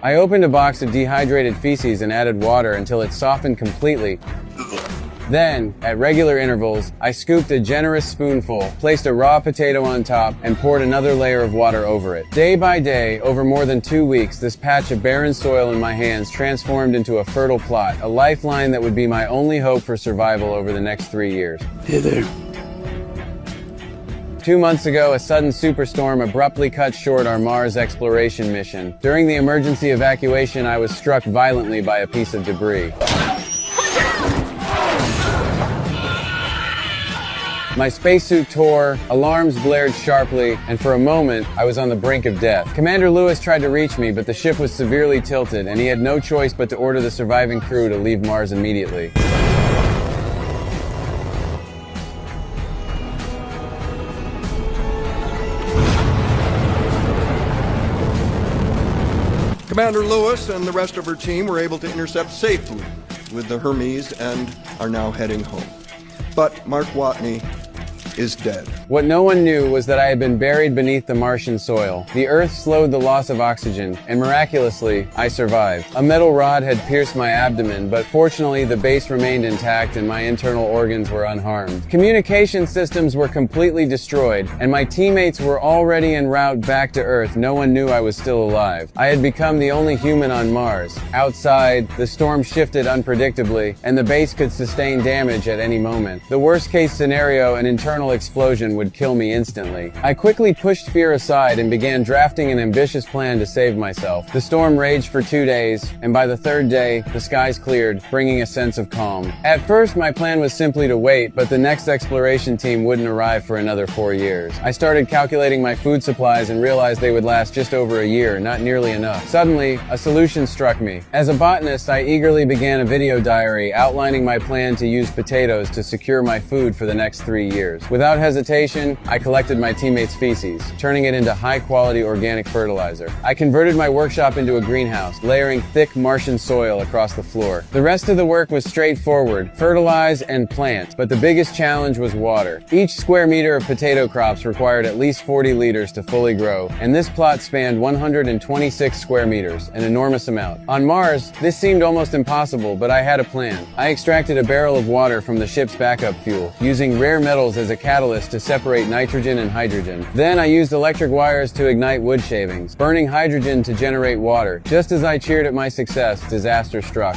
I opened a box of dehydrated feces and added water until it softened completely. Then, at regular intervals, I scooped a generous spoonful, placed a raw potato on top, and poured another layer of water over it. Day by day, over more than 2 weeks, this patch of barren soil in my hands transformed into a fertile plot, a lifeline that would be my only hope for survival over the next 3 years. Hey there. 2 months ago, a sudden superstorm abruptly cut short our Mars exploration mission. During the emergency evacuation, I was struck violently by a piece of debris. My spacesuit tore, alarms blared sharply, and for a moment, I was on the brink of death. Commander Lewis tried to reach me, but the ship was severely tilted, and he had no choice but to order the surviving crew to leave Mars immediately. Commander Lewis and the rest of her team were able to intercept safely with the Hermes and are now heading home. But Mark Watney is dead. What no one knew was that I had been buried beneath the Martian soil. The Earth slowed the loss of oxygen, and miraculously, I survived. A metal rod had pierced my abdomen, but fortunately the base remained intact and my internal organs were unharmed. Communication systems were completely destroyed, and my teammates were already en route back to Earth. No one knew I was still alive. I had become the only human on Mars. Outside, the storm shifted unpredictably, and the base could sustain damage at any moment. The worst-case scenario, an internal explosion, would kill me instantly. I quickly pushed fear aside and began drafting an ambitious plan to save myself. The storm raged for 2 days, and by the 3rd day, the skies cleared, bringing a sense of calm. At first, my plan was simply to wait, but the next exploration team wouldn't arrive for another 4 years. I started calculating my food supplies and realized they would last just over a year, not nearly enough. Suddenly, a solution struck me. As a botanist, I eagerly began a video diary outlining my plan to use potatoes to secure my food for the next 3 years. Without hesitation, I collected my teammates' feces, turning it into high-quality organic fertilizer. I converted my workshop into a greenhouse, layering thick Martian soil across the floor. The rest of the work was straightforward: fertilize and plant. But the biggest challenge was water. Each square meter of potato crops required at least 40 liters to fully grow, and this plot spanned 126 square meters, an enormous amount. On Mars, this seemed almost impossible, but I had a plan. I extracted a barrel of water from the ship's backup fuel, using rare metals as a catalyst to separate nitrogen and hydrogen. Then I used electric wires to ignite wood shavings, burning hydrogen to generate water. Just as I cheered at my success, disaster struck.